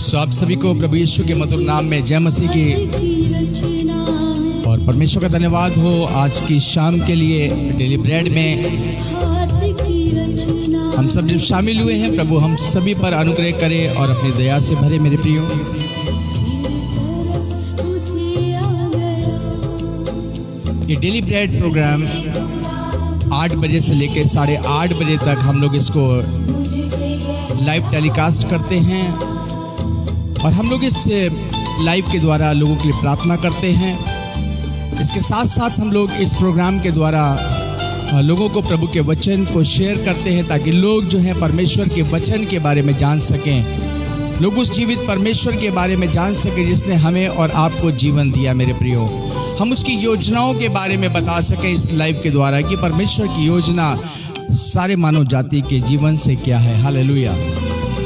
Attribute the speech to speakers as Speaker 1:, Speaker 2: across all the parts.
Speaker 1: सो आप सभी को प्रभु यीशु के मधुर नाम में जय मसीह की और परमेश्वर का धन्यवाद हो आज की शाम के लिए डेली ब्रेड में हम सब जब शामिल हुए हैं। प्रभु हम सभी पर अनुग्रह करे और अपनी दया से भरे मेरे प्रियो। ये डेली ब्रेड प्रोग्राम 8 बजे से लेकर 8:30 बजे तक हम लोग इसको लाइव टेलीकास्ट करते हैं और हम लोग इस लाइव के द्वारा लोगों के लिए प्रार्थना करते हैं। इसके साथ साथ हम लोग इस प्रोग्राम के द्वारा लोगों को प्रभु के वचन को शेयर करते हैं ताकि लोग जो है परमेश्वर के वचन के बारे में जान सकें, लोग उस जीवित परमेश्वर के बारे में जान सकें जिसने हमें और आपको जीवन दिया। मेरे प्रियो, हम उसकी योजनाओं के बारे में बता सकें इस लाइव के द्वारा कि परमेश्वर की योजना सारे मानव जाति के जीवन से क्या है। हालेलुया।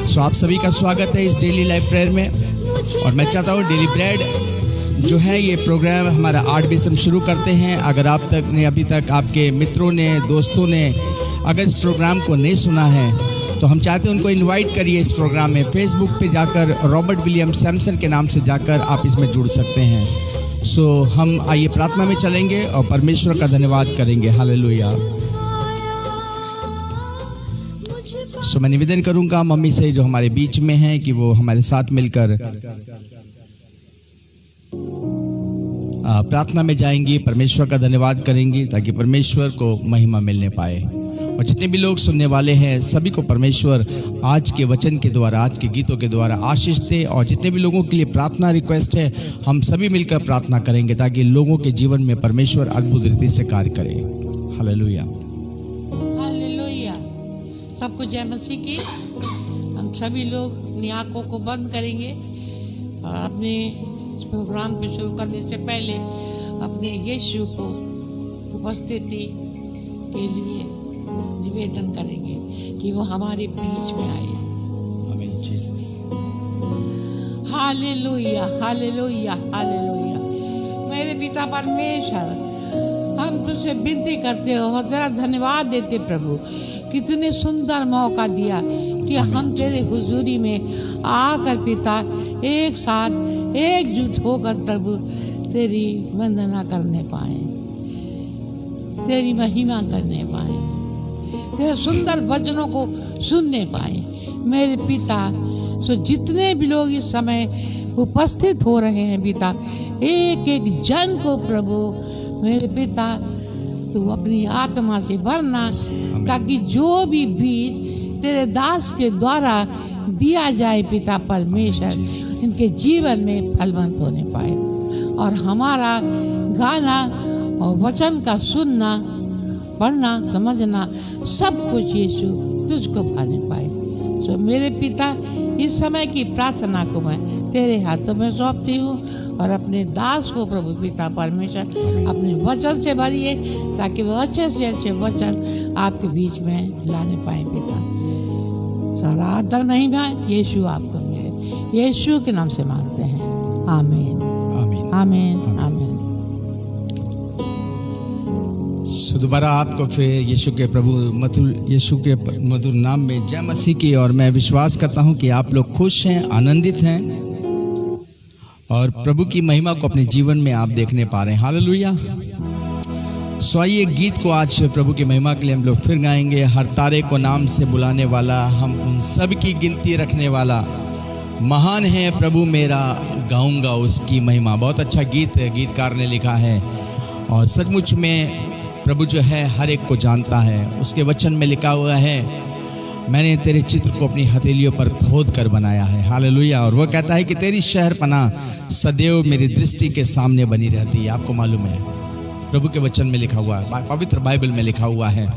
Speaker 1: सो आप सभी का स्वागत है इस डेली लाइव प्रेयर में और मैं चाहता हूँ डेली ब्रेड जो है ये प्रोग्राम हमारा 8 बजे से हम शुरू करते हैं। अगर आप तक ने अभी तक आपके मित्रों ने दोस्तों ने अगर इस प्रोग्राम को नहीं सुना है तो हम चाहते हैं उनको इनवाइट करिए इस प्रोग्राम में। फेसबुक पे जाकर रॉबर्ट विलियम सैमसन के नाम से जाकर आप इसमें जुड़ सकते हैं। सो हम आइए प्रार्थना में चलेंगे और परमेश्वर का धन्यवाद करेंगे। हालेलुया। सो मैं निवेदन करूंगा मम्मी से जो हमारे बीच में हैं कि वो हमारे साथ मिलकर प्रार्थना में जाएंगी, परमेश्वर का धन्यवाद करेंगी ताकि परमेश्वर को महिमा मिलने पाए। और जितने भी लोग सुनने वाले हैं सभी को परमेश्वर आज के वचन के द्वारा, आज के गीतों के द्वारा आशीष दे। और जितने भी लोगों के लिए प्रार्थना रिक्वेस्ट है हम सभी मिलकर प्रार्थना करेंगे ताकि लोगों के जीवन में परमेश्वर अद्भुत रीति से कार्य करे। हालेलुया।
Speaker 2: हालेलुया। सबको जय मसीह की। हम सभी लोग अपनी आंखों को बंद करेंगे और अपने इस प्रोग्राम को शुरू करने से पहले अपने यीशु को उपस्थिति के लिए निवेदन करेंगे कि वो हमारे बीच में आए।
Speaker 1: आमीन जीसस।
Speaker 2: Hallelujah, hallelujah, hallelujah. मेरे पिता परमेश्वर, हम तुझसे विनती करते हो और तेरा धन्यवाद देते प्रभु कि तूने सुंदर मौका दिया कि हम तेरे हुजूरी में आकर पिता एक साथ एकजुट होकर प्रभु तेरी वंदना करने पाए, तेरी महिमा करने पाए, तेरे सुंदर वचनों को सुनने पाए। मेरे पिता सो जितने भी लोग इस समय उपस्थित हो रहे हैं पिता, एक एक जन को प्रभु मेरे पिता तू अपनी आत्मा से भरना ताकि जो भी बीज तेरे दास के द्वारा दिया जाए पिता परमेश्वर, इनके जीवन में फलवंत होने पाए और हमारा गाना और वचन का सुनना, पढ़ना, समझना, सब कुछ यीशु तुझको भाने पाए। सो मेरे पिता, इस समय की प्रार्थना को मैं तेरे हाथों में सौंपती हूँ और अपने दास को प्रभु पिता परमेश्वर अपने वचन से भरिए, ताकि वो अच्छे से अच्छे वचन आपके बीच में लाने पाए पिता। सारा आदर नहीं भाई, यीशु आपको मिले, यीशु के नाम से मांगते हैं, आमीन
Speaker 1: आमीन
Speaker 2: आमीन आमीन।
Speaker 1: सो दोबारा आपको फिर यीशु के मधुर नाम में जय मसीह की। और मैं विश्वास करता हूं कि आप लोग खुश हैं, आनंदित हैं और प्रभु की महिमा को अपने जीवन में आप देखने पा रहे हैं। हालेलुया। सो आइए गीत को आज प्रभु की महिमा के लिए हम लोग फिर गाएंगे। हर तारे को नाम से बुलाने वाला, हम उन सब की गिनती रखने वाला, महान है प्रभु मेरा, गाऊंगा उसकी महिमा। बहुत अच्छा गीत गीतकार ने लिखा है और सचमुच में प्रभु जो है हर एक को जानता है। उसके वचन में लिखा हुआ है, मैंने तेरे चित्र को अपनी हथेलियों पर खोद कर बनाया है। हालेलुया। और वह कहता है कि तेरी शहरपनाह सदैव मेरी दृष्टि के सामने बनी रहती है। आपको मालूम है, प्रभु के वचन में लिखा हुआ है, पवित्र बाइबल में लिखा हुआ है।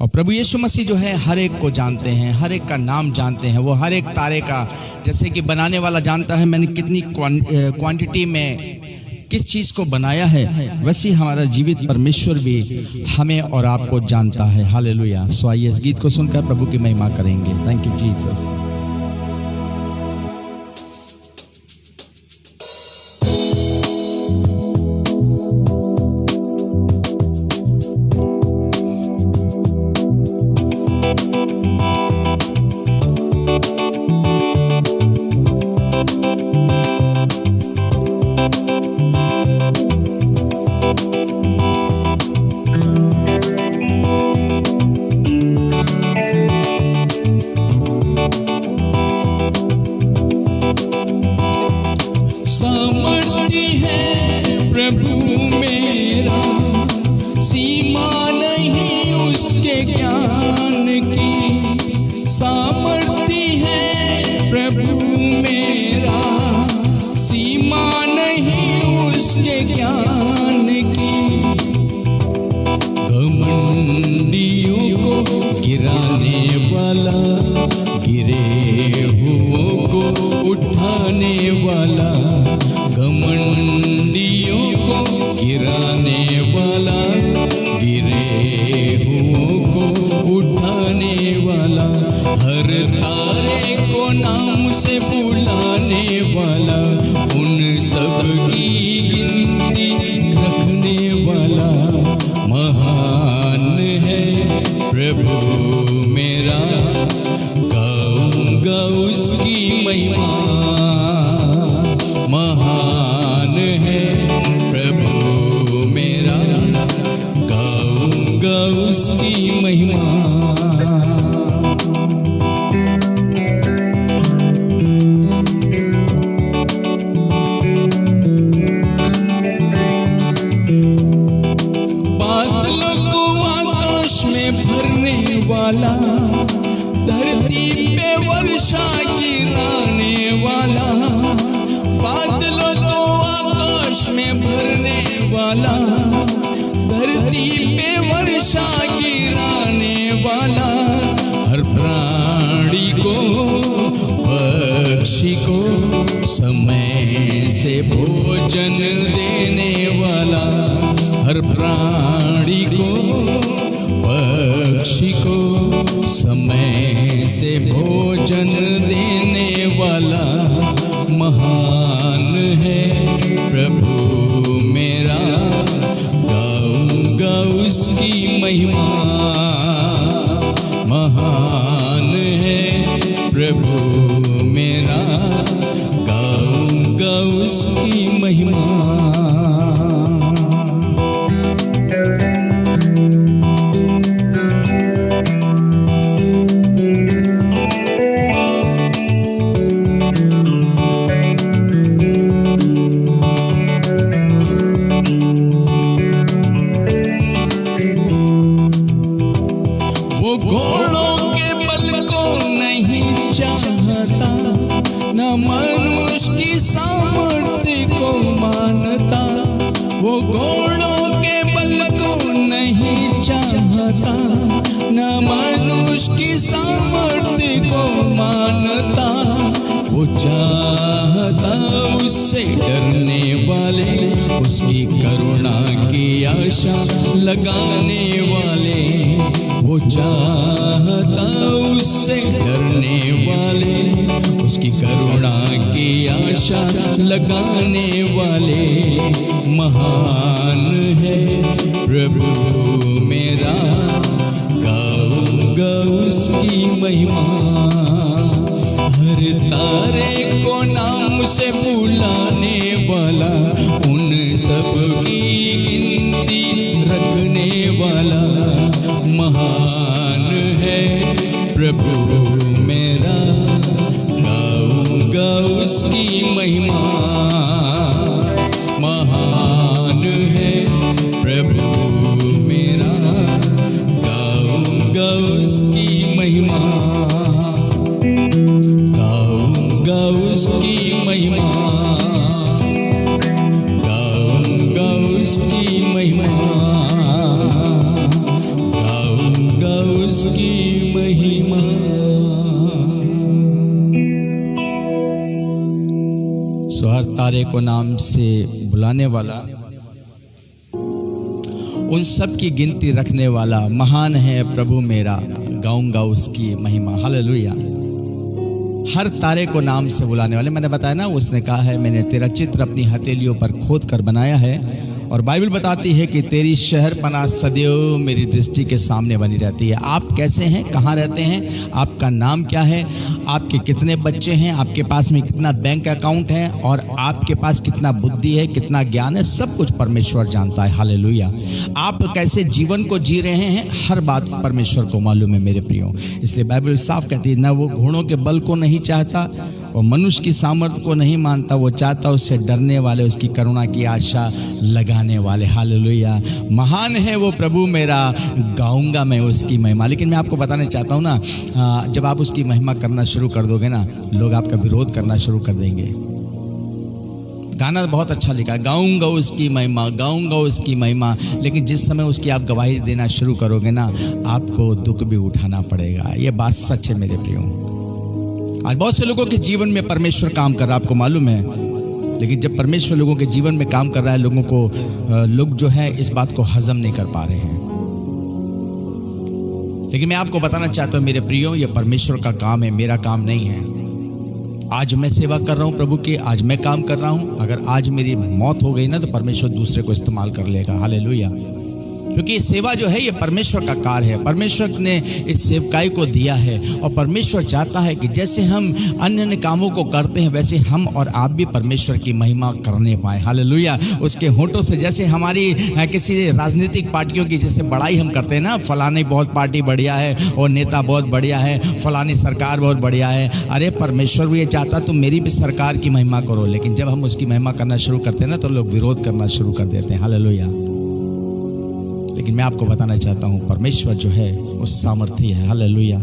Speaker 1: और प्रभु यीशु मसीह जो है हर एक को जानते हैं, हर एक का नाम जानते हैं। वो हर एक तारे का, जैसे कि बनाने वाला जानता है मैंने कितनी क्वांटिटी में किस चीज़ को बनाया है, वैसे हमारा जीवित परमेश्वर भी हमें और आपको जानता है। हालेलुया। सो आइए इस गीत को सुनकर प्रभु की महिमा करेंगे। Thank you Jesus.
Speaker 3: घोड़ों के बल को नहीं चाहा,
Speaker 1: न मनुष्य की सामर्थ्य को मानता, वो घोड़ों के बल को नहीं चाहता, न मनुष्य की सामर्थ्य को मानता, वो चाहता उससे डरने वाले, उसकी करुणा की आशा लगाने वाले, वो चाहता उससे डरने वाले, उसकी करुणा की आशा लगाने वाले। महान है प्रभु मेरा, गाऊंगा उसकी महिमा, हर तारे को नाम से बुलाने वाला, उन सब की गिनती रखने वाला। महान है प्रभु मेरा, गाऊंगा उसकी महिमा। महान है प्रभु मेरा, गाऊंगा उसकी महिमा, गाऊंगा उसकी महिमा, गाऊंगा उसकी महिमा, गाऊंगा उसकी महिमा। सो हर तारे को नाम से बुलाने वाला, उन सब की गिनती रखने वाला। महान है प्रभु मेरा, गाऊंगा उसकी महिमा। हालेलुया। हर तारे को नाम से बुलाने वाले। मैंने बताया ना, उसने कहा है मैंने तेरा चित्र अपनी हथेलियों पर खोद कर बनाया है, और बाइबल बताती है कि तेरी शहरपनाह सदैव मेरी दृष्टि के सामने बनी रहती है। आप कैसे हैं, कहाँ रहते हैं, आपका नाम क्या है, आपके कितने बच्चे हैं, आपके पास में कितना बैंक अकाउंट है, और आपके पास कितना बुद्धि है, कितना ज्ञान है, सब कुछ परमेश्वर जानता है। हालेलुया। आप कैसे जीवन को जी रहे हैं, हर बात परमेश्वर को मालूम है मेरे प्रियो। इसलिए बाइबल साफ कहती है, ना वो घोड़ों के बल को नहीं चाहता, वो मनुष्य की सामर्थ्य को नहीं मानता, वो चाहता उससे डरने वाले, उसकी करुणा की आशा लगाने वाले। हालेलुया। महान है वो प्रभु मेरा, गाऊंगा मैं उसकी महिमा। लेकिन मैं आपको बताना चाहता हूँ ना, जब आप उसकी महिमा करना शुरू कर दोगे ना, लोग आपका विरोध करना शुरू कर देंगे। गाना बहुत अच्छा लिखा है, गाऊंगा उसकी महिमा, गाऊंगा उसकी महिमा। लेकिन जिस समय उसकी आप गवाही देना शुरू करोगे ना, आपको दुख भी उठाना पड़ेगा। ये बात सच है मेरे प्रियो। आज बहुत से लोगों के जीवन में परमेश्वर काम कर रहा है, आपको मालूम है। लेकिन जब परमेश्वर लोगों के जीवन में काम कर रहा है, लोग जो है इस बात को हजम नहीं कर पा रहे हैं। लेकिन मैं आपको बताना चाहता हूं मेरे प्रियो, ये परमेश्वर का काम है, मेरा काम नहीं है। आज मैं सेवा कर रहा हूं प्रभु की, आज मैं काम कर रहा हूं। अगर आज मेरी मौत हो गई ना, तो परमेश्वर दूसरे को इस्तेमाल कर लेगा। हालेलुया। क्योंकि ये सेवा जो है, ये परमेश्वर का कार्य है। परमेश्वर ने इस सेवकाई को दिया है, और परमेश्वर चाहता है कि जैसे हम अन्य अन्य कामों को करते हैं, वैसे हम और आप भी परमेश्वर की महिमा करने पाए। हालेलुया। उसके होठों से, जैसे हमारी किसी राजनीतिक पार्टियों की जैसे बड़ाई हम करते हैं ना, फलानी बहुत पार्टी बढ़िया है, और नेता बहुत बढ़िया है, फलानी सरकार बहुत बढ़िया है। अरे परमेश्वर भी ये चाहता तुम मेरी भी सरकार की महिमा करो। लेकिन जब हम उसकी महिमा करना शुरू करते हैं ना, तो लोग विरोध करना शुरू कर देते हैं। हालेलुया। लेकिन मैं आपको बताना चाहता हूं, परमेश्वर जो है वो सामर्थी है। हालेलुया।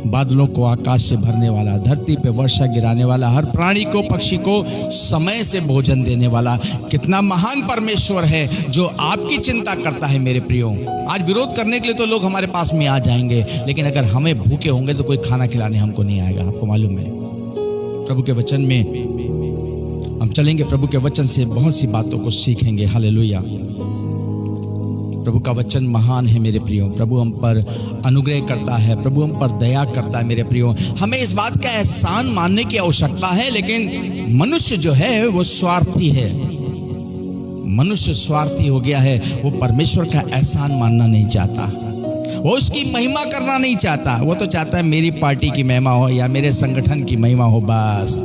Speaker 1: बादलों को आकाश से भरने वाला, धरती पे वर्षा गिराने वाला, हर प्राणी को, पक्षी को समय से भोजन देने वाला। कितना महान परमेश्वर है जो आपकी चिंता करता है मेरे प्रियो। आज विरोध करने के लिए तो लोग हमारे पास में आ जाएंगे, लेकिन अगर हमें भूखे होंगे तो कोई खाना खिलाने हमको नहीं आएगा। आपको मालूम है। प्रभु के वचन में हम चलेंगे, प्रभु के वचन से बहुत सी बातों को सीखेंगे। हालेलुया। प्रभु का वचन महान है मेरे प्रियो। प्रभु हम पर अनुग्रह करता है, प्रभु हम पर दया करता है मेरे प्रियो। हमें इस बात का एहसान मानने की आवश्यकता है, लेकिन मनुष्य जो है वो स्वार्थी है। मनुष्य स्वार्थी हो गया है, वो परमेश्वर का एहसान मानना नहीं चाहता, वो उसकी महिमा करना नहीं चाहता। वो तो चाहता है मेरी पार्टी की महिमा हो या मेरे संगठन की महिमा हो, बस।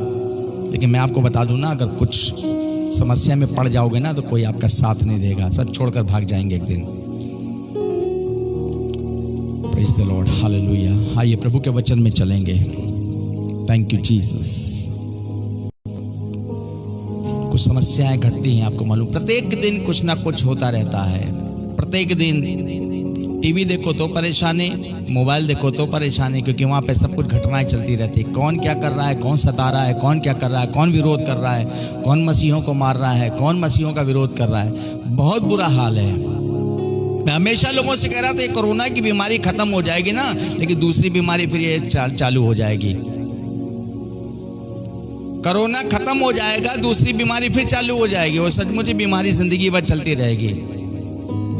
Speaker 1: लेकिन मैं आपको बता दूं ना, अगर कुछ समस्या में पड़ जाओगे ना, तो कोई आपका साथ नहीं देगा, सब छोड़कर भाग जाएंगे एक दिन। Praise the Lord. हालेलुया। आइए प्रभु के वचन में चलेंगे। Thank you Jesus. कुछ समस्याएं घटती हैं, आपको मालूम, प्रत्येक दिन कुछ ना कुछ होता रहता है। प्रत्येक दिन टीवी देखो तो परेशानी, मोबाइल देखो तो परेशानी, क्योंकि वहाँ पे सब कुछ घटनाएं चलती रहती है। कौन क्या कर रहा है, कौन सता रहा है, कौन क्या कर रहा है, कौन विरोध कर रहा है, कौन मसीहों को मार रहा है, कौन मसीहों का विरोध कर रहा है। बहुत बुरा हाल है। मैं हमेशा लोगों से कह रहा था ये कोरोना की बीमारी खत्म हो जाएगी ना, लेकिन दूसरी बीमारी फिर ये चालू हो जाएगी। कोरोना खत्म हो जाएगा, दूसरी बीमारी फिर चालू हो जाएगी, और सचमुच बीमारी जिंदगी भर चलती रहेगी।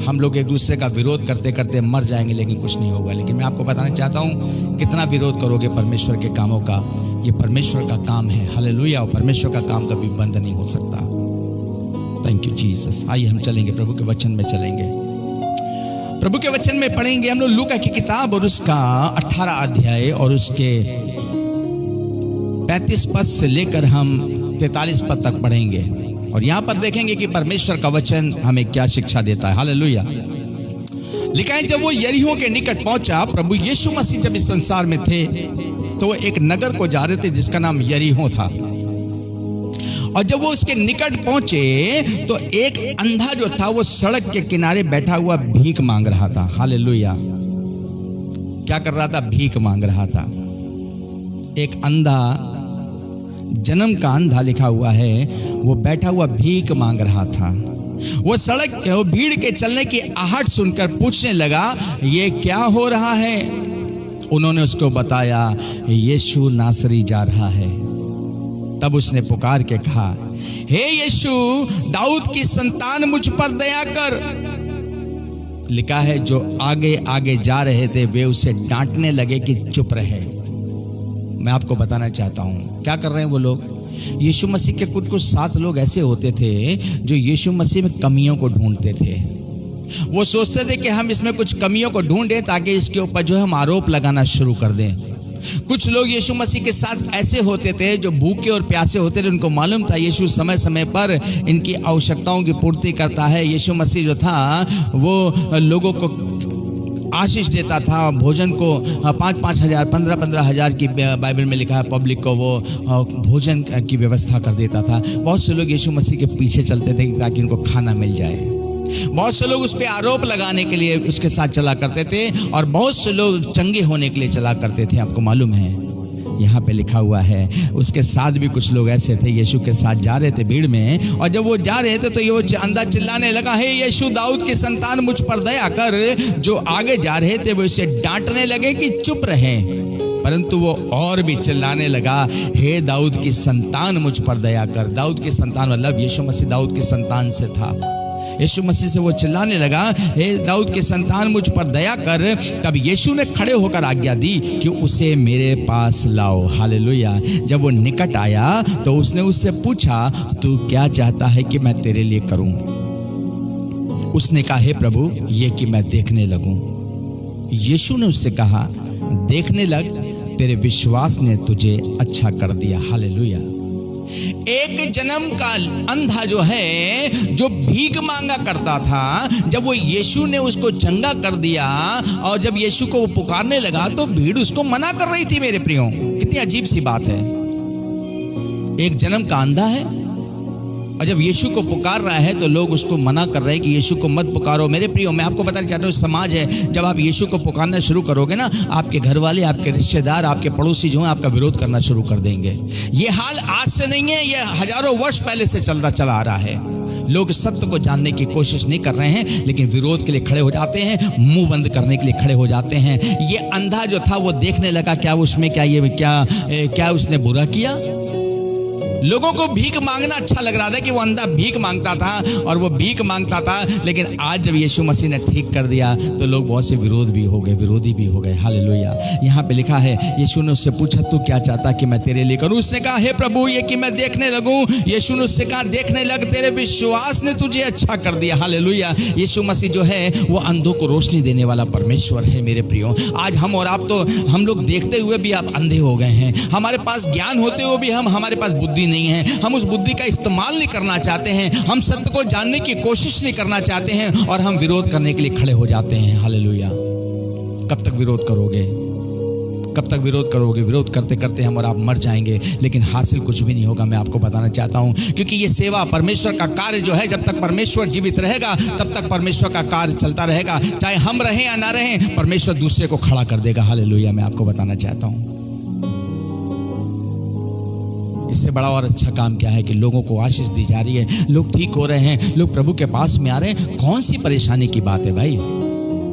Speaker 1: हम लोग एक दूसरे का विरोध करते करते मर जाएंगे, लेकिन कुछ नहीं होगा। लेकिन मैं आपको बताना चाहता हूं, कितना विरोध करोगे परमेश्वर के कामों का, ये परमेश्वर का काम है। हालेलुया। और परमेश्वर का काम कभी बंद नहीं हो सकता। Thank you Jesus. आइए हम चलेंगे, प्रभु के वचन में चलेंगे। प्रभु के वचन में पढ़ेंगे हम लोग लूका की किताब और उसका 18 अध्याय और उसके 35 पद से लेकर हम 43 पद तक पढ़ेंगे, और यहां पर देखेंगे कि परमेश्वर का वचन हमें क्या शिक्षा देता है। हालेलुया। लिखा है, जब वो यरीहो के निकट पहुंचा, प्रभु यीशु मसीह जब इस संसार में थे तो वो एक नगर को जा रहे थे जिसका नाम यरीहो था। और जब वो उसके निकट पहुंचे तो एक अंधा जो था वो सड़क के किनारे बैठा हुआ भीख मांग रहा था। हालेलुया। क्या कर रहा था? भीख मांग रहा था। एक अंधा, जन्म का अंधा लिखा हुआ है, वो बैठा हुआ भीख मांग रहा था। वो भीड़ के चलने की आहट सुनकर पूछने लगा, ये क्या हो रहा है? उन्होंने उसको बताया, यीशु नासरी जा रहा है। तब उसने पुकार के कहा, हे यीशु, दाऊद की संतान मुझ पर दया कर। लिखा है, जो आगे आगे जा रहे थे वे उसे डांटने लगे कि चुप रहे। मैं आपको बताना चाहता हूं, क्या कर रहे हैं वो लोग? यीशु मसीह के कुछ साथ लोग ऐसे होते थे जो यीशु मसीह में कमियों को ढूंढते थे। वो सोचते थे कि हम इसमें कुछ कमियों को ढूंढें ताकि इसके ऊपर जो है हम आरोप लगाना शुरू कर दें। कुछ लोग यीशु मसीह के साथ ऐसे होते थे जो भूखे और प्यासे होते थे। उनको मालूम था यीशु समय समय पर इनकी आवश्यकताओं की पूर्ति करता है। यीशु मसीह जो था वो लोगों को आशीष देता था, भोजन को 5-5 हजार 15-15 हजार की बाइबल में लिखा है, पब्लिक को वो भोजन की व्यवस्था कर देता था। बहुत से लोग यीशु मसीह के पीछे चलते थे ताकि उनको खाना मिल जाए। बहुत से लोग उस पर आरोप लगाने के लिए उसके साथ चला करते थे, और बहुत से लोग चंगे होने के लिए चला करते थे। आपको मालूम है, यहाँ पे लिखा हुआ है, उसके साथ भी कुछ लोग ऐसे थे, यीशु के साथ जा रहे थे भीड़ में, और जब वो जा रहे थे तो ये अंधा चिल्लाने लगा, हे यीशु, दाऊद की संतान मुझ पर दया कर। जो आगे जा रहे थे वो इसे डांटने लगे कि चुप रहे, परंतु वो और भी चिल्लाने लगा, हे दाऊद की संतान मुझ पर दया कर। दाऊद की संतान मतलब यीशु मसीह दाऊद की संतान से था। यीशु मसीह से वो चिल्लाने लगा, हे दाऊद के संतान मुझ पर दया कर। तब यीशु ने खड़े होकर आज्ञा दी कि उसे मेरे पास लाओ। हालेलुया। जब वो निकट आया तो उसने उससे पूछा, तू क्या चाहता है कि मैं तेरे लिए करूं? उसने कहा, हे प्रभु, ये कि मैं देखने लगूं। यीशु ने उससे कहा, देखने लग, तेरे विश्वास ने तुझे अच्छा कर दिया। हालेलुया। एक जन्म का अंधा जो है, जो भीख मांगा करता था, जब वो यीशु ने उसको चंगा कर दिया, और जब यीशु को वो पुकारने लगा तो भीड़ उसको मना कर रही थी। मेरे प्रियो, कितनी अजीब सी बात है। एक जन्म का अंधा है, और जब यीशु को पुकार रहा है तो लोग उसको मना कर रहे हैं कि यीशु को मत पुकारो। मेरे प्रियो, मैं आपको बताना चाहता हूँ, समाज है, जब आप यीशु को पुकारना शुरू करोगे ना, आपके घर वाले, आपके रिश्तेदार, आपके पड़ोसी जो हैं आपका विरोध करना शुरू कर देंगे। ये हाल आज से नहीं है, ये हजारों वर्ष पहले से चला आ रहा है। लोग सत्य को जानने की कोशिश नहीं कर रहे हैं, लेकिन विरोध के लिए खड़े हो जाते हैं, मुंह बंद करने के लिए खड़े हो जाते हैं। ये अंधा जो था वो देखने लगा, क्या उसमें क्या उसने बुरा किया? लोगों को भीख मांगना अच्छा लग रहा था कि वो अंधा भीख मांगता था और वो भीख मांगता था, लेकिन आज जब यीशु मसीह ने ठीक कर दिया तो लोग बहुत से विरोधी भी हो गए। हालेलुया। यहाँ पे लिखा है, यीशु ने उससे पूछा, तू क्या चाहता कि मैं तेरे लिए करूं? उसने कहा, हे प्रभु, ये कि मैं देखने लगूं। यीशु ने उससे कहा, देखने लग, तेरे विश्वास ने तुझे अच्छा कर दिया। हालेलुया। यीशु मसीह जो है वो अंधों को रोशनी देने वाला परमेश्वर है। मेरे प्रियो, आज हम और आप, तो हम लोग देखते हुए भी आप अंधे हो गए हैं। हमारे पास ज्ञान होते हुए भी हमारे पास बुद्धि नहीं है। हम उस बुद्धि का इस्तेमाल नहीं करना चाहते हैं, हम सत्य को जानने की कोशिश नहीं करना चाहते हैं, और हम विरोध करने के लिए खड़े हो जाते हैं। हालेलुया। कब तक विरोध करोगे? कब तक विरोध करोगे? विरोध करते करते हम और आप मर जाएंगे, लेकिन हासिल कुछ भी नहीं होगा। मैं आपको बताना चाहता हूं, क्योंकि ये सेवा परमेश्वर का कार्य जो है, जब तक परमेश्वर जीवित रहेगा तब तक परमेश्वर का कार्य चलता रहेगा। चाहे हम रहें या ना रहें, परमेश्वर दूसरे को खड़ा कर देगा। हालेलुया। मैं आपको बताना चाहता हूं, इससे बड़ा और अच्छा काम क्या है कि लोगों को आशीष दी जा रही है, लोग ठीक हो रहे हैं, लोग प्रभु के पास में आ रहे हैं। कौन सी परेशानी की बात है भाई?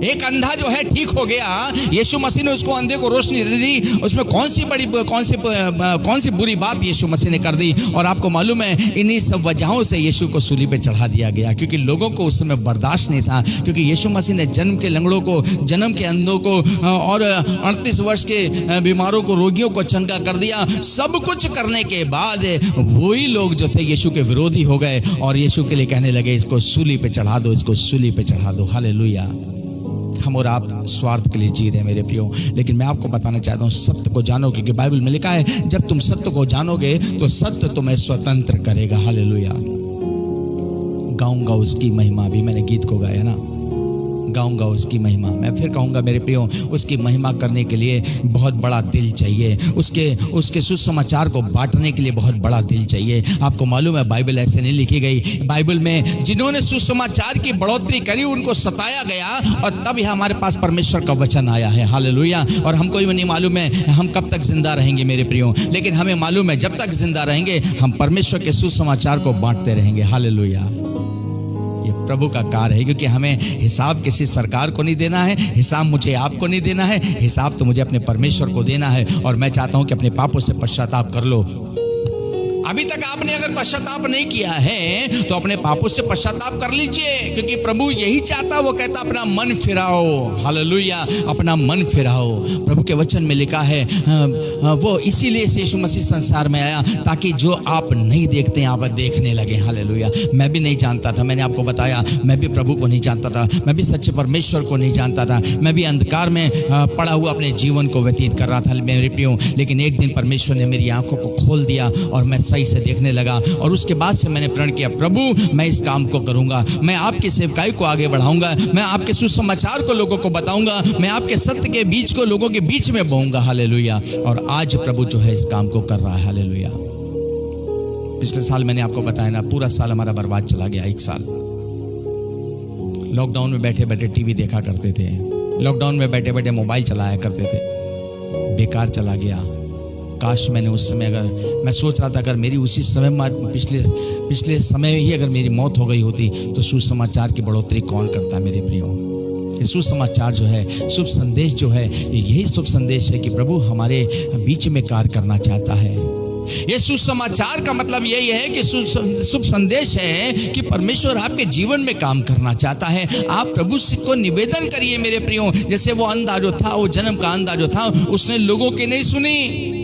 Speaker 1: एक अंधा जो है ठीक हो गया, यीशु मसीह ने उसको अंधे को रोशनी दे दी। उसमें कौन सी बुरी बात यीशु मसीह ने कर दी? और आपको मालूम है, इन्हीं सब वजहों से यीशु को सूली पे चढ़ा दिया गया, क्योंकि लोगों को उस समय बर्दाश्त नहीं था। क्योंकि यीशु मसीह ने जन्म के लंगड़ों को, जन्म के अंधों को और 38 वर्ष के बीमारों को, रोगियों को चंगा कर दिया। सब कुछ करने के बाद वही लोग जो थे यीशु के विरोधी हो गए और यीशु के लिए कहने लगे, इसको सूली पे चढ़ा दो, इसको सूली पे चढ़ा दो। हालेलुया। हम और आप स्वार्थ के लिए जी रहे हैं मेरे प्रियो, लेकिन मैं आपको बताना चाहता हूँ, सत्य को जानो, क्योंकि बाइबल में लिखा है, जब तुम सत्य को जानोगे तो सत्य तुम्हें स्वतंत्र करेगा। हालेलुया। गाऊंगा उसकी महिमा, भी मैंने गीत को गाया ना, गाऊंगा उसकी महिमा। मैं फिर कहूंगा मेरे प्रियो, उसकी महिमा करने के लिए बहुत बड़ा दिल चाहिए, उसके सुसमाचार को बांटने के लिए बहुत बड़ा दिल चाहिए। आपको मालूम है, बाइबल ऐसे नहीं लिखी गई। बाइबल में जिन्होंने सुसमाचार की बढ़ोतरी करी उनको सताया गया, और तब यह हमारे पास परमेश्वर का वचन आया है। हालेलुया। और हमको ये नहीं मालूम है हम कब तक जिंदा रहेंगे मेरे प्रियो, लेकिन हमें मालूम है जब तक जिंदा रहेंगे हम परमेश्वर के सुसमाचार को बांटते रहेंगे। हालेलुया। ये प्रभु का कार्य है, क्योंकि हमें हिसाब किसी सरकार को नहीं देना है, हिसाब मुझे आपको नहीं देना है, हिसाब तो मुझे अपने परमेश्वर को देना है। और मैं चाहता हूं कि अपने पापों से पश्चाताप कर लो। अभी तक आपने अगर पश्चाताप नहीं किया है तो अपने पापों से पश्चाताप कर लीजिए, क्योंकि प्रभु यही चाहता, वो कहता अपना मन फिराओ। हालेलुया। अपना मन फिराओ। प्रभु के वचन में लिखा है, वो इसीलिए यीशु मसीह संसार में आया ताकि जो आप नहीं देखते आप देखने लगे। हालेलुया। मैं भी नहीं जानता था, मैंने आपको बताया, मैं भी प्रभु को नहीं जानता था, मैं भी सच्चे परमेश्वर को नहीं जानता था, मैं भी अंधकार में पड़ा हुआ अपने जीवन को व्यतीत कर रहा था मेरे प्रियो। लेकिन एक दिन परमेश्वर ने मेरी आंखों को खोल दिया और मैं सही से देखने लगा, और उसके बाद से मैंने प्रण किया, प्रभु मैं इस काम को करूंगा, मैं आपकी सेवकाई को आगे बढ़ाऊंगा, मैं आपके सुसमाचार को लोगों को बताऊंगा, मैं आपके सत्य के बीच को लोगों के बीच में बोऊंगा। हालेलुया। और आज प्रभु जो है इस काम को कर रहा है। हालेलुया। पिछले साल मैंने आपको बताया ना, पूरा साल हमारा बर्बाद चला गया। एक साल लॉकडाउन में बैठे बैठे टीवी देखा करते थे, लॉकडाउन में बैठे बैठे मोबाइल चलाया करते थे, बेकार चला गया। काश मैंने उस समय, अगर मैं सोच रहा था अगर मेरी उसी समय पिछले समय ही अगर मेरी मौत हो गई होती तो सुसमाचार की बढ़ोतरी कौन करता मेरे प्रियो। ये सुसमाचार जो है, शुभ संदेश जो है, यही शुभ संदेश है कि प्रभु हमारे बीच में कार्य करना चाहता है। ये सुसमाचार का मतलब यही है कि शुभ संदेश है कि परमेश्वर आपके जीवन में काम करना चाहता है। आप प्रभु को निवेदन करिए मेरे प्रियो। जैसे वो अंधा जो था, वो जन्म का अंधा जो था, उसने लोगों की नहीं सुनी,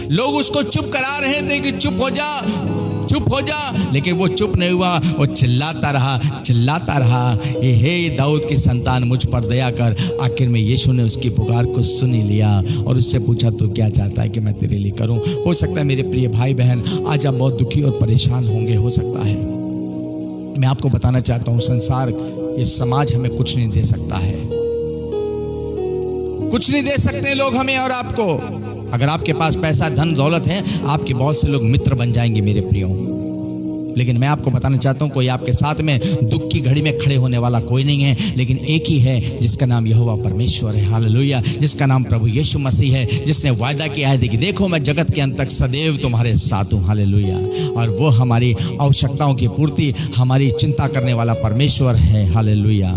Speaker 1: लोग उसको चुप करा रहे थे कि चुप हो जा, चुप हो जा, लेकिन वो चुप नहीं हुआ, वो चिल्लाता रहा, हे दाऊद की संतान मुझ पर दया कर। आखिर में यीशु ने उसकी पुकार को सुन ही लिया और उससे पूछा, तू क्या चाहता है कि मैं तेरे लिए करूं। हो सकता है मेरे प्रिय भाई बहन आज आप बहुत दुखी और परेशान होंगे, हो सकता है। मैं आपको बताना चाहता हूं, संसार, ये समाज हमें कुछ नहीं दे सकता है, कुछ नहीं दे सकते लोग हमें और आपको। अगर आपके पास पैसा, धन, दौलत है, आपके बहुत से लोग मित्र बन जाएंगे मेरे प्रियो, लेकिन मैं आपको बताना चाहता हूं, कोई आपके साथ में दुख की घड़ी में खड़े होने वाला कोई नहीं है, लेकिन एक ही है जिसका नाम यहोवा परमेश्वर है। हालेलुया। जिसका नाम प्रभु यीशु मसीह है, जिसने वायदा किया है कि देखो मैं जगत के अंत तक सदैव तुम्हारे साथ हूं। हालेलुया। और वो हमारी आवश्यकताओं की पूर्ति, हमारी चिंता करने वाला परमेश्वर है। हालेलुया।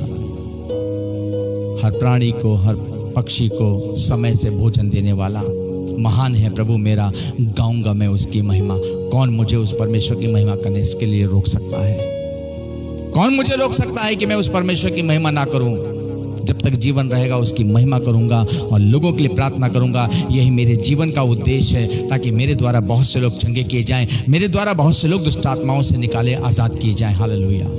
Speaker 1: हर प्राणी को, हर पक्षी को समय से भोजन देने वाला महान है प्रभु मेरा, गाऊंगा मैं उसकी महिमा। कौन मुझे उस परमेश्वर की महिमा करने के लिए रोक सकता है? कौन मुझे रोक सकता है कि मैं उस परमेश्वर की महिमा ना करूं? जब तक जीवन रहेगा उसकी महिमा करूंगा और लोगों के लिए प्रार्थना करूंगा। यही मेरे जीवन का उद्देश्य है, ताकि मेरे द्वारा बहुत से लोग चंगे किए जाएं, मेरे द्वारा बहुत से लोग दुष्ट आत्माओं से निकाले, आजाद किए जाएं। हालेलुया।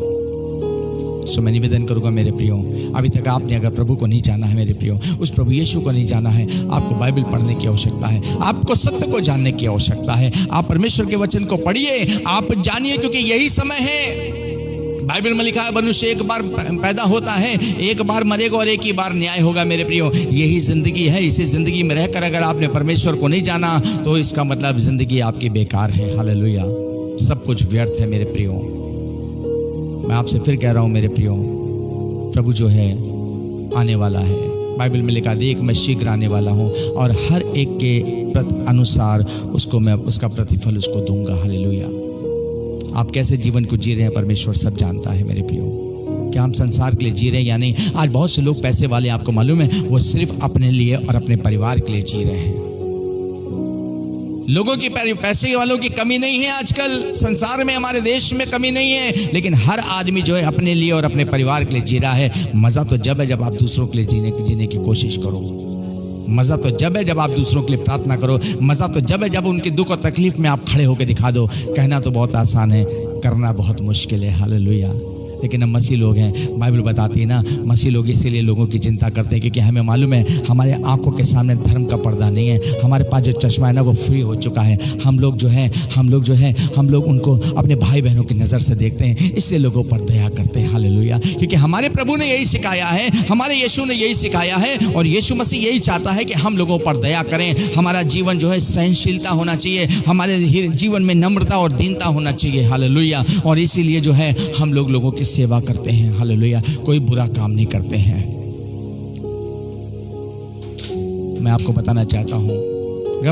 Speaker 1: सो मैं निवेदन करूंगा मेरे प्रियो, अभी तक आपने अगर प्रभु को नहीं जाना है मेरे प्रियो, उस प्रभु यीशु को नहीं जाना है, आपको बाइबल पढ़ने की आवश्यकता है, आपको सत्य को जानने की आवश्यकता है। आप परमेश्वर के वचन को पढ़िए, आप जानिए, क्योंकि यही समय है। बाइबल में लिखा है मनुष्य एक बार पैदा होता है, एक बार मरेगा और एक ही बार न्याय होगा। मेरे प्रियो, यही जिंदगी है। इसी जिंदगी में रहकर अगर आपने परमेश्वर को नहीं जाना तो इसका मतलब जिंदगी आपकी बेकार है। हालेलुया, सब कुछ व्यर्थ है मेरे प्रियो। मैं आपसे फिर कह रहा हूं मेरे प्रियो, प्रभु जो है आने वाला है। बाइबल में लिखा, देख मैं शीघ्र आने वाला हूं और हर एक के अनुसार उसको मैं उसका प्रतिफल उसको दूंगा। हालेलुया। आप कैसे जीवन को जी रहे हैं परमेश्वर सब जानता है मेरे प्रियो। क्या हम संसार के लिए जी रहे हैं या नहीं? आज बहुत से लोग पैसे वाले, आपको मालूम है, वो सिर्फ अपने लिए और अपने परिवार के लिए जी रहे हैं। लोगों की पैसे वालों की कमी नहीं है आजकल संसार में, हमारे देश में कमी नहीं है, लेकिन हर आदमी जो है अपने लिए और अपने परिवार के लिए जी रहा है। मजा तो जब है जब आप दूसरों के लिए जीने की कोशिश करो। मजा तो जब है जब आप दूसरों के लिए प्रार्थना करो। मजा तो जब है जब उनकी दुख और तकलीफ में आप खड़े होकर दिखा दो। कहना तो बहुत आसान है, करना बहुत मुश्किल है। हालेलुया। लेकिन हम मसीह लोग हैं, बाइबल बताती है ना, मसीह लोग इसीलिए लोगों की चिंता करते हैं क्योंकि हमें मालूम है हमारे आंखों के सामने धर्म का पर्दा नहीं है। हमारे पास जो चश्मा है ना वो फ्री हो चुका है। हम लोग उनको अपने भाई बहनों की नज़र से देखते हैं, इससे लोगों पर दया करते हैं। हालेलुया। क्योंकि हमारे प्रभु ने यही सिखाया है, हमारे यीशु ने यही सिखाया है और यीशु मसीह यही चाहता है कि हम लोगों पर दया करें। हमारा जीवन जो है सहनशीलता होना चाहिए, हमारे जीवन में नम्रता और दीनता होना चाहिए। हालेलुया। और इसीलिए जो है हम लोगों की सेवा करते हैं। हालेलुया। कोई बुरा काम नहीं करते हैं। मैं आपको बताना चाहता हूं,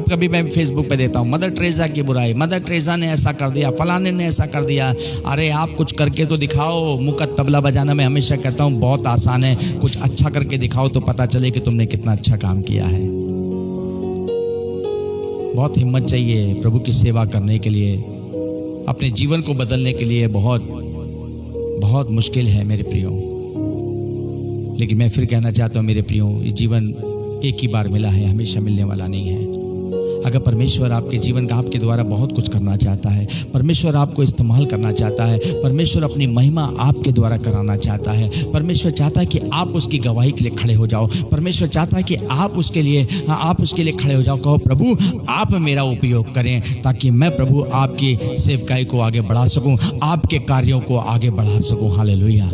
Speaker 1: कभी मैं फेसबुक पे देता हूं मदर टेरेसा की बुराई, मदर टेरेसा ने ऐसा कर दिया, फलाने ने ऐसा कर दिया। अरे आप कुछ करके तो दिखाओ। मुंह का तबला बजाना मैं हमेशा कहता हूं बहुत आसान है, कुछ अच्छा करके दिखाओ तो पता चले कि तुमने कितना अच्छा काम किया है। बहुत हिम्मत चाहिए प्रभु की सेवा करने के लिए, अपने जीवन को बदलने के लिए। बहुत मुश्किल है मेरे प्रियो। लेकिन मैं फिर कहना चाहता हूं मेरे प्रियो, ये जीवन एक ही बार मिला है, हमेशा मिलने वाला नहीं है। अगर परमेश्वर आपके जीवन का आपके द्वारा बहुत कुछ करना चाहता है, परमेश्वर आपको इस्तेमाल करना चाहता है, परमेश्वर अपनी महिमा आपके द्वारा कराना चाहता है, परमेश्वर चाहता है कि आप उसकी गवाही के लिए खड़े हो जाओ, परमेश्वर चाहता है कि आप उसके लिए खड़े हो जाओ। कहो प्रभु आप मेरा उपयोग करें ताकि मैं प्रभु आपकी सेवकाई को आगे बढ़ा सकूं, आपके कार्यों को आगे बढ़ा सकूं। हालेलुया।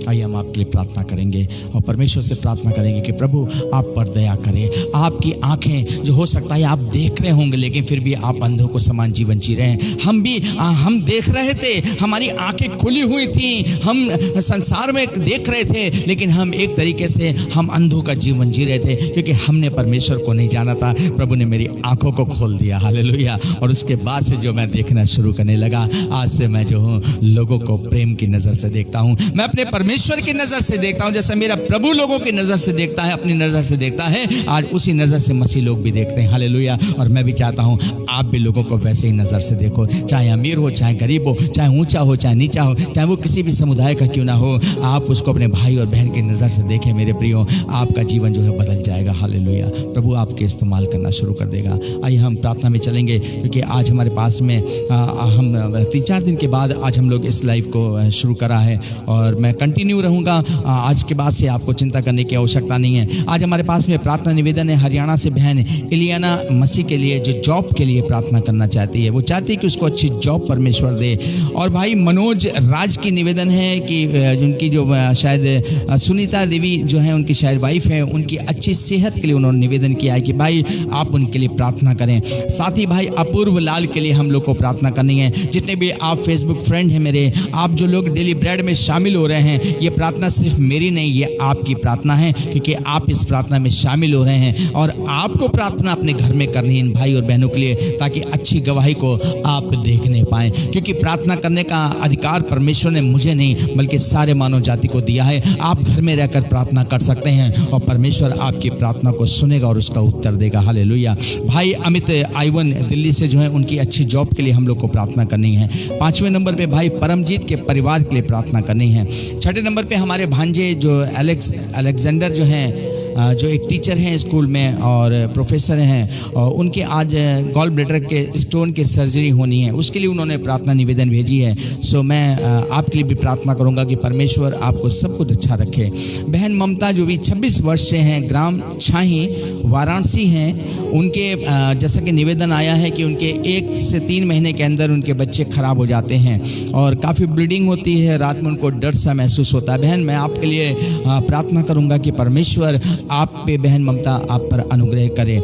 Speaker 1: आइए हम आपके लिए प्रार्थना करेंगे और परमेश्वर से प्रार्थना करेंगे कि प्रभु आप पर दया करें। आपकी आंखें जो हो सकता है आप देख रहे होंगे लेकिन फिर भी आप अंधों को समान जीवन जी रहे हैं। हम देख रहे थे, हमारी आंखें खुली हुई थी, हम संसार में देख रहे थे, लेकिन हम एक तरीके से हम अंधों का जीवन जी रहे थे क्योंकि हमने परमेश्वर को नहीं जाना था। प्रभु ने मेरी आंखों को खोल दिया। हालेलुया। और उसके बाद से जो मैं देखना शुरू करने लगा, आज से मैं जो हूँ लोगों को प्रेम की नज़र से देखता हूँ। मैं अपने परमेश्वर की नज़र से देखता हूं, जैसे मेरा प्रभु लोगों की नज़र से देखता है, अपनी नज़र से देखता है। आज उसी नज़र से मसीह लोग भी देखते हैं। हालेलुया। और मैं भी चाहता हूं आप भी लोगों को वैसे ही नज़र से देखो, चाहे अमीर हो, चाहे गरीब हो, चाहे ऊंचा हो, चाहे नीचा हो, चाहे वो किसी भी समुदाय का क्यों ना हो, आप उसको अपने भाई और बहन की नज़र से देखें मेरे प्रियो, आपका जीवन जो है बदल जाएगा। हालेलुया। प्रभु आपके इस्तेमाल करना शुरू कर देगा। आइए हम प्रार्थना में चलेंगे क्योंकि आज हमारे पास में हम 3-4 दिन के बाद आज हम लोग इस लाइव को शुरू करा है और मैं कंटिन्यू रहूँगा। आज के बाद से आपको चिंता करने की आवश्यकता नहीं है। आज हमारे पास में प्रार्थना निवेदन है हरियाणा से बहन इलियाना मसीह के लिए, जो जॉब के लिए प्रार्थना करना चाहती है। वो चाहती है कि उसको अच्छी जॉब परमेश्वर दे। और भाई मनोज राज की निवेदन है कि उनकी जो शायद सुनीता देवी जो है उनकी शायद वाइफ है, उनकी अच्छी सेहत के लिए उन्होंने निवेदन किया है कि भाई आप उनके लिए प्रार्थना करें। साथ ही भाई अपूर्व लाल के लिए हम लोग को प्रार्थना करनी है। जितने भी आप फेसबुक फ्रेंड हैं मेरे, आप जो लोग डेली ब्रेड में शामिल हो रहे हैं, ये प्रार्थना सिर्फ मेरी नहीं, ये आपकी प्रार्थना है क्योंकि आप इस प्रार्थना में शामिल हो रहे हैं और आपको प्रार्थना अपने घर में करनी है इन भाई और बहनों के लिए ताकि अच्छी गवाही को आप देखने पाएं। क्योंकि प्रार्थना करने का अधिकार परमेश्वर ने मुझे नहीं बल्कि सारे मानव जाति को दिया है। आप घर में रहकर प्रार्थना कर सकते हैं और परमेश्वर आपकी प्रार्थना को सुनेगा और उसका उत्तर देगा। हालेलुया। भाई अमित आइवन दिल्ली से जो है उनकी अच्छी जॉब के लिए हम लोग को प्रार्थना करनी है। 5वें नंबर पे भाई परमजीत के परिवार के लिए प्रार्थना करनी है। 6ठे नंबर पे हमारे भांजे जो अलेक्जेंडर जो हैं जो एक टीचर हैं स्कूल में और प्रोफेसर हैं, और उनके आज गॉल ब्लैडर के स्टोन की सर्जरी होनी है, उसके लिए उन्होंने प्रार्थना निवेदन भेजी है। सो मैं आपके लिए भी प्रार्थना करूंगा कि परमेश्वर आपको सब कुछ अच्छा रखे। बहन ममता जो भी 26 वर्ष से हैं, ग्राम छाही वाराणसी हैं, उनके जैसा कि निवेदन आया है कि उनके 1 से 3 महीने के अंदर उनके बच्चे खराब हो जाते हैं और काफ़ी ब्लीडिंग होती है, रात में उनको डर सा महसूस होता है। बहन मैं आपके लिए प्रार्थना करूंगा कि परमेश्वर आप पे बहन ममता आप पर अनुग्रह करे।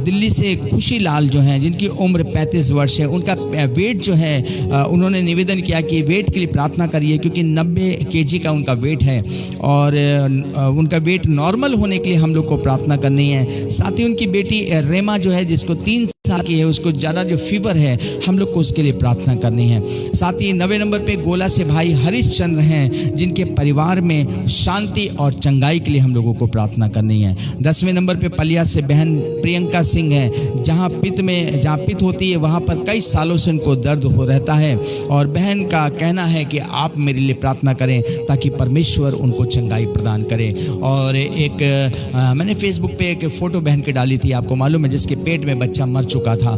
Speaker 1: दिल्ली से खुशी लाल जो हैं, जिनकी उम्र 35 वर्ष है, उनका वेट जो है उन्होंने निवेदन किया कि वेट के लिए प्रार्थना करिए, क्योंकि 90 kg का उनका वेट है और उनका वेट नॉर्मल होने के लिए हम लोग को प्रार्थना करनी है। साथ ही उनकी बेटी रेमा जो है, जिसको 3 साल की है, उसको ज़्यादा जो फीवर है, हम लोग को उसके लिए प्रार्थना करनी है। साथ ही 9वें नंबर पे गोला से भाई हरीश चंद्र हैं, जिनके परिवार में शांति और चंगाई के लिए हम लोगों को प्रार्थना करनी है। 10वें नंबर पे पलिया से बहन प्रियंका सिंह है, जहां पित्त होती है वहां पर कई सालों से उनको दर्द हो रहता है और बहन का कहना है कि आप मेरे लिए प्रार्थना करें ताकि परमेश्वर उनको चंगाई प्रदान करे। और एक मैंने फेसबुक पे एक फ़ोटो बहन की डाली थी, आपको मालूम है, जिसके पेट में बच्चा मर चुका था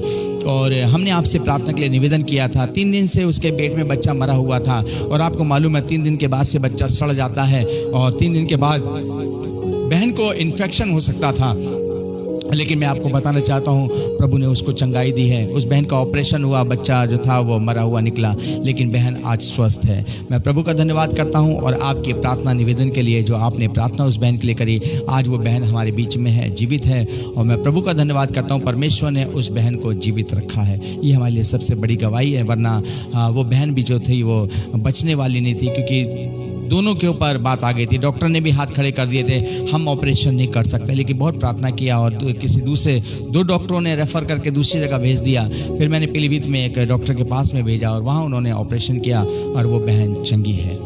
Speaker 1: और हमने आपसे प्रार्थना के लिए निवेदन किया था। 3 दिन से उसके पेट में बच्चा मरा हुआ था और आपको मालूम है 3 दिन के बाद से बच्चा सड़ जाता है और 3 दिन के बाद बहन को इन्फेक्शन हो सकता था। लेकिन मैं आपको बताना चाहता हूँ, प्रभु ने उसको चंगाई दी है। उस बहन का ऑपरेशन हुआ, बच्चा जो था वो मरा हुआ निकला, लेकिन बहन आज स्वस्थ है। मैं प्रभु का धन्यवाद करता हूँ और आपके प्रार्थना निवेदन के लिए जो आपने प्रार्थना उस बहन के लिए करी, आज वो बहन हमारे बीच में है, जीवित है और मैं प्रभु का धन्यवाद करता हूँ, परमेश्वर ने उस बहन को जीवित रखा है। ये हमारे लिए सबसे बड़ी गवाही है, वरना वो बहन भी जो थी वो बचने वाली नहीं थी, क्योंकि दोनों के ऊपर बात आ गई थी। डॉक्टर ने भी हाथ खड़े कर दिए थे, हम ऑपरेशन नहीं कर सकते, लेकिन बहुत प्रार्थना किया और किसी दूसरे 2 डॉक्टरों ने रेफ़र करके दूसरी जगह भेज दिया। फिर मैंने पीलीभीत में एक डॉक्टर के पास में भेजा और वहाँ उन्होंने ऑपरेशन किया और वो बहन चंगी है।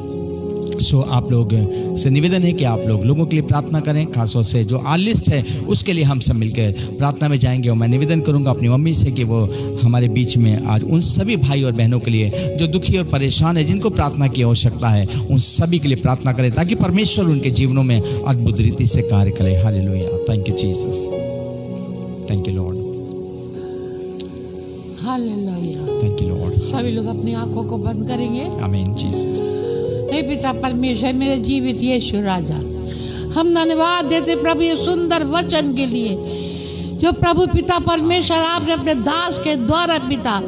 Speaker 1: सो आप लोग से निवेदन है कि आप लोगों के लिए प्रार्थना करें, खासतौर से जो लिस्ट है उसके लिए हम सब मिलकर प्रार्थना में जाएंगे। और मैं निवेदन करूंगा अपनी मम्मी से कि वो हमारे बीच में आज उन सभी भाई और बहनों के लिए जो दुखी और परेशान है, जिनको प्रार्थना की आवश्यकता है, उन सभी के लिए प्रार्थना करें ताकि परमेश्वर उनके जीवनों में अद्भुत रीति से कार्य करे। Hallelujah, thank you Jesus, thank you Lord,
Speaker 2: hallelujah,
Speaker 1: thank you Lord.
Speaker 2: सभी लोग अपनी आंखों को बंद करेंगे।
Speaker 1: आमीन जीसस।
Speaker 2: हे पिता परमेश्वर, मेरे जीवित यीशु राजा, हम धन्यवाद देते प्रभु ये सुंदर वचन के लिए जो प्रभु पिता परमेश्वर आपने अपने दास के द्वारा पिता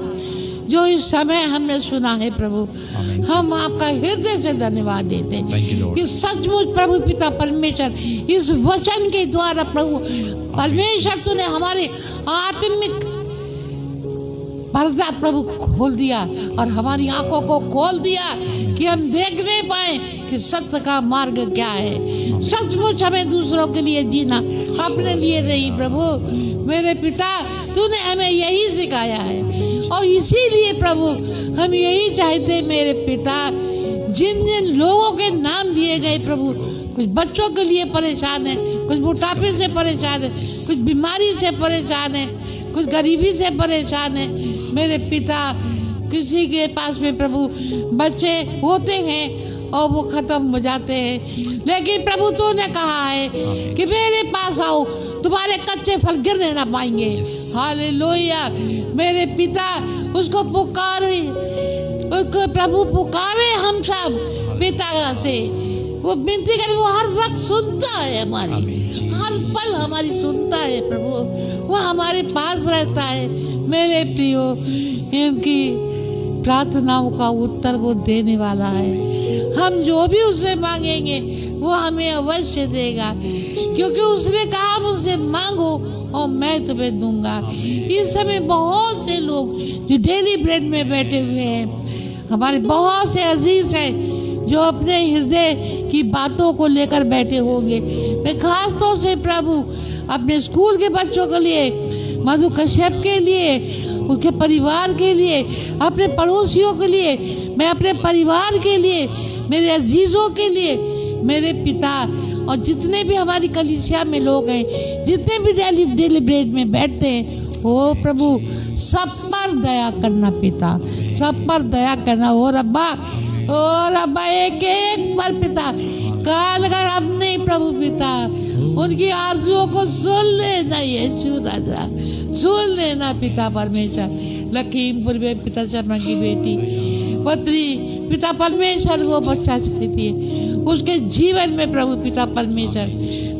Speaker 2: जो इस समय हमने सुना है प्रभु, हम आपका हृदय से धन्यवाद देते हैं कि सचमुच प्रभु पिता परमेश्वर इस वचन के द्वारा प्रभु परमेश्वर तूने हमारे आत्मिक पर्दा प्रभु खोल दिया और हमारी आंखों को खोल दिया कि हम देखने पाए कि सत्य का मार्ग क्या है। सचमुच हमें दूसरों के लिए जीना, अपने लिए नहीं प्रभु। मेरे पिता तूने हमें यही सिखाया है और इसीलिए प्रभु हम यही चाहते मेरे पिता, जिन जिन लोगों के नाम दिए गए प्रभु, कुछ बच्चों के लिए परेशान है, कुछ मोटापे से परेशान है, कुछ बीमारी से परेशान है, कुछ गरीबी से परेशान है मेरे पिता। किसी के पास में प्रभु बच्चे होते हैं और वो खत्म हो जाते हैं, लेकिन प्रभु तूने कहा है कि मेरे पास आओ, तुम्हारे कच्चे फल गिरने ना पाएंगे। हालेलुया, मेरे पिता उसको पुकारे, उसको प्रभु पुकारे हम सब पिता से, वो विनती करे, वो हर वक्त सुनता है हमारी, हर पल हमारी सुनता है प्रभु, वो हमारे पास रहता है। मेरे प्रियो, इनकी प्रार्थनाओं का उत्तर वो देने वाला है। हम जो भी उससे मांगेंगे वो हमें अवश्य देगा, क्योंकि उसने कहा मुझसे मांगो और मैं तुम्हें दूंगा। इस समय बहुत से लोग जो डेली ब्रेड में बैठे हुए हैं, हमारे बहुत से अजीज हैं जो अपने हृदय की बातों को लेकर बैठे होंगे। मैं खास तौर से प्रभु अपने स्कूल के बच्चों के लिए, मधु कश्यप के लिए, उसके परिवार के लिए, अपने पड़ोसियों के लिए, मैं अपने परिवार के लिए, मेरे अजीज़ों के लिए, मेरे पिता और जितने भी हमारी कलीसिया में लोग हैं, जितने भी डेली ब्रेड में बैठते हैं, ओ प्रभु सब पर दया करना पिता, सब पर दया करना। और अब्बा एक एक पर पिता कान कर अपने प्रभु पिता उनकी आरजुओं को सुन लेना यीशु राजा, सुन लेना पिता परमेश्वर। लखीमपुर में पिता शर्मा की बेटी पत्नी पिता परमेश्वर वो बच्चा चाहती है, उसके जीवन में प्रभु पिता परमेश्वर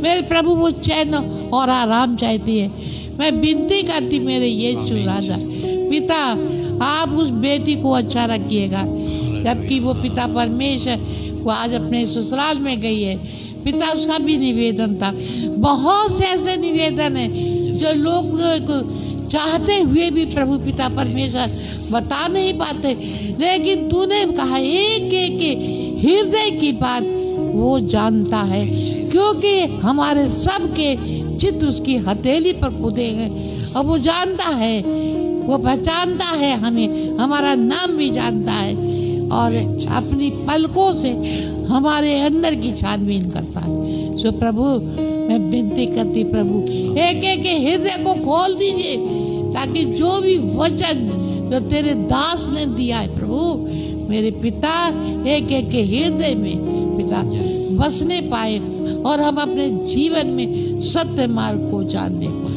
Speaker 2: मेरे प्रभु वो चैन और आराम चाहती है। मैं विनती करती मेरे यीशु राजा पिता, आप उस बेटी को अच्छा रखिएगा, जबकि वो पिता परमेश्वर वो आज अपने ससुराल में गई है पिता। उसका भी निवेदन था, बहुत से ऐसे निवेदन है जो लोग चाहते हुए भी प्रभु पिता परमेश्वर बता नहीं पाते, लेकिन तूने कहा एक एक हृदय की बात वो जानता है, क्योंकि हमारे सबके चित्र उसकी हथेली पर कूदे हैं और वो जानता है, वो पहचानता है हमें, हमारा नाम भी जानता है और अपनी पलकों से हमारे अंदर की छानबीन करता है। सो प्रभु मैं विनती करती प्रभु एक एक हृदय को खोल दीजिए, ताकि जो भी वचन जो तेरे दास ने दिया है प्रभु मेरे पिता एक एक हृदय में पिता बसने पाए और हम अपने जीवन में सत्य मार्ग को जानने पाए।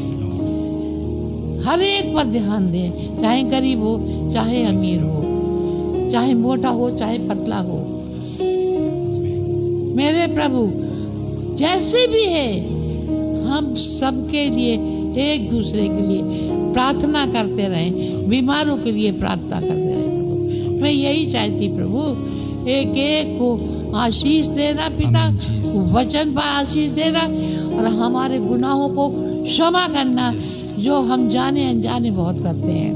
Speaker 2: हर एक पर ध्यान दें, चाहे गरीब हो चाहे अमीर हो, चाहे मोटा हो चाहे पतला हो, मेरे प्रभु जैसे भी है हम सबके लिए एक दूसरे के लिए प्रार्थना करते रहें, बीमारों के लिए प्रार्थना करते रहें प्रभु। मैं यही चाहती प्रभु एक एक को आशीष देना पिता, वचन पर आशीष देना और हमारे गुनाहों को क्षमा करना जो हम जाने अनजाने बहुत करते हैं।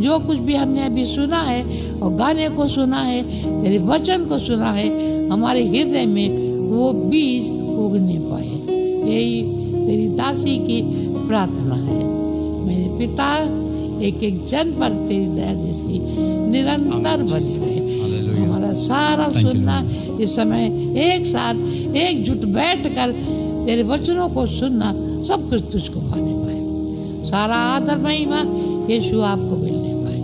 Speaker 2: जो कुछ भी हमने अभी सुना है और गाने को सुना है, तेरे वचन को सुना है, हमारे हृदय में वो बीज उगने पाए, यही तेरी दासी की प्रार्थना है। मेरे पिता एक एक जन पर तेरी दया दृष्टि निरंतर बरसे। हमारा सारा सुनना इस समय एक साथ एकजुट बैठकर तेरे वचनों को सुनना सब कुछ तुझको पाने पाए। सारा आदर महिमा यीशु आपको मिलने पाए,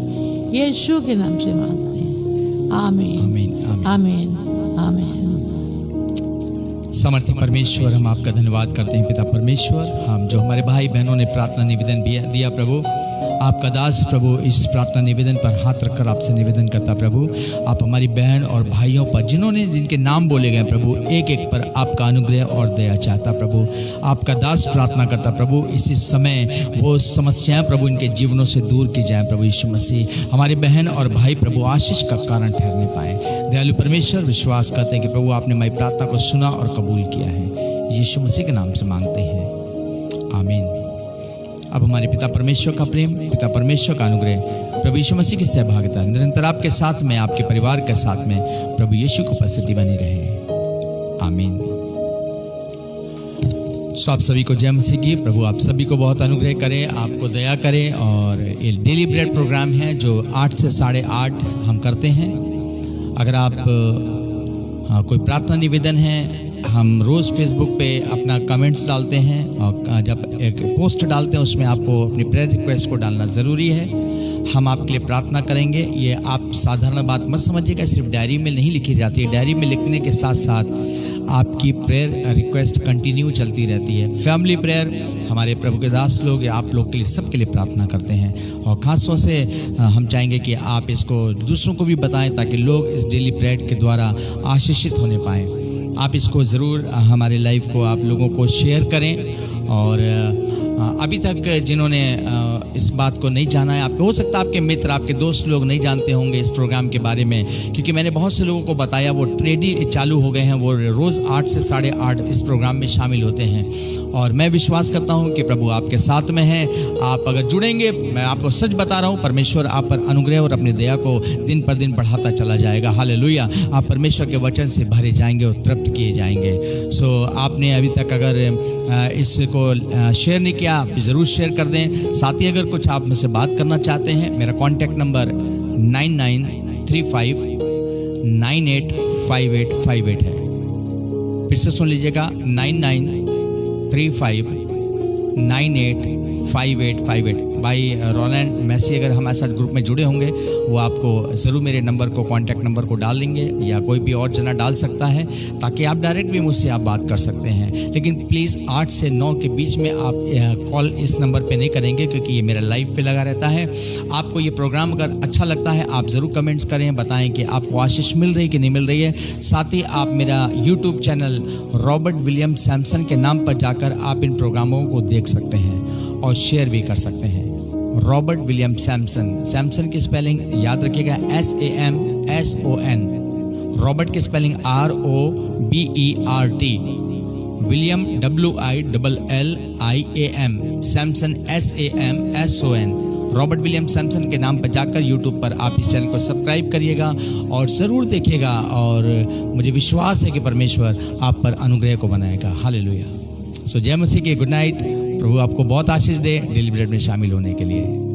Speaker 2: यीशु के नाम से मांगते हैं, आमीन आमीन आमीन आमीन।
Speaker 1: समर्थी परमेश्वर हम आपका धन्यवाद करते हैं पिता परमेश्वर, हम जो हमारे भाई बहनों ने प्रार्थना निवेदन दिया प्रभु, आपका दास प्रभु इस प्रार्थना निवेदन पर हाथ रखकर आपसे निवेदन करता प्रभु, आप हमारी बहन और भाइयों पर जिन्होंने जिनके नाम बोले गए प्रभु एक एक पर आपका अनुग्रह और दया चाहता प्रभु। आपका दास प्रार्थना करता प्रभु इसी समय वो समस्याएं प्रभु इनके जीवनों से दूर की जाए प्रभु यीशु मसीह। हमारे बहन और भाई प्रभु आशीष का कारण ठहरने पाए। दयालु परमेश्वर विश्वास करते हैं कि प्रभु आपने हमारी प्रार्थना को सुना और कबूल किया है, यीशु मसीह के नाम से मांगते हैं, आमीन। अब हमारे पिता परमेश्वर का प्रेम, पिता परमेश्वर का अनुग्रह, प्रभु यीशु मसीह की सहभागिता निरंतर आपके साथ में, आपके परिवार के साथ में प्रभु यीशु की उपस्थिति बनी रहे, आमीन। सो आप सभी को जय मसीह की। प्रभु आप सभी को बहुत अनुग्रह करें, आपको दया करें। और ये डेली ब्रेड प्रोग्राम है जो 8 से 8:30 हम करते हैं। अगर आप कोई प्रार्थना निवेदन है, हम रोज़ फेसबुक पे अपना कमेंट्स डालते हैं और जब एक पोस्ट डालते हैं उसमें आपको अपनी प्रेयर रिक्वेस्ट को डालना ज़रूरी है। हम आपके लिए प्रार्थना करेंगे। ये आप साधारण बात मत समझिएगा, सिर्फ डायरी में नहीं लिखी जाती है। डायरी में लिखने के साथ साथ आपकी प्रेयर रिक्वेस्ट कंटिन्यू चलती रहती है। फैमिली प्रेयर हमारे प्रभु के दास लोग या आप लोग के लिए सबके लिए प्रार्थना करते हैं और ख़ास तौर से हम चाहेंगे कि आप इसको दूसरों को भी बताएं ताकि लोग इस डेली ब्रेड के द्वारा आशीषित होने पाएँ। आप इसको ज़रूर हमारे लाइव को आप लोगों को शेयर करें। और अभी तक जिन्होंने इस बात को नहीं जाना है, आपको हो सकता है आपके मित्र, आपके दोस्त लोग नहीं जानते होंगे इस प्रोग्राम के बारे में, क्योंकि मैंने बहुत से लोगों को बताया, वो ट्रेडी चालू हो गए हैं, वो रोज़ 8 से 8:30 इस प्रोग्राम में शामिल होते हैं। और मैं विश्वास करता हूं कि प्रभु आपके साथ में है। आप अगर जुड़ेंगे, मैं आपको सच बता रहा हूं, परमेश्वर आप पर अनुग्रह और अपनी दया को दिन पर दिन बढ़ाता चला जाएगा। हालेलुया। आप परमेश्वर के वचन से भरे जाएंगे और तृप्त किए जाएंगे। सो आपने अभी तक अगर इसको शेयर नहीं किया, आप ज़रूर शेयर कर दें। साथ ही अगर कुछ आप मुझसे बात करना चाहते हैं, मेरा कॉन्टैक्ट नंबर 9935 985858 है। फिर से सुन लीजिएगा, 9935 985858। 5858। भाई रोलैंड मैसी अगर हमारे साथ ग्रुप में जुड़े होंगे वो आपको ज़रूर मेरे नंबर को, कॉन्टैक्ट नंबर को डाल देंगे, या कोई भी और जना डाल सकता है, ताकि आप डायरेक्ट भी मुझसे आप बात कर सकते हैं। लेकिन प्लीज़ 8 से 9 के बीच में आप कॉल इस नंबर पे नहीं करेंगे, क्योंकि ये मेरा लाइव पे लगा रहता है। आपको ये प्रोग्राम अगर अच्छा लगता है आप ज़रूर कमेंट्स करें, बताएं कि आपको आशीष मिल रही है कि नहीं मिल रही है। साथ ही आप मेरा YouTube channel Robert William Samson के नाम पर जाकर आप इन प्रोग्रामों को देख सकते हैं और शेयर भी कर सकते हैं। रॉबर्ट विलियम सैमसन, सैमसन की स्पेलिंग याद रखिएगा SAMSON, रॉबर्ट की spelling ROBERT, William WILLIAM, Samson SAMSON। Robert William Samson के नाम पर जाकर यूट्यूब पर आप इस चैनल को सब्सक्राइब करिएगा और ज़रूर देखिएगा, और मुझे विश्वास है कि परमेश्वर आप पर अनुग्रह को बनाएगा। हालेलुया। सो जय मसीह की गुड नाइट। प्रभु आपको बहुत आशीष दे डेली ब्रेड में शामिल होने के लिए।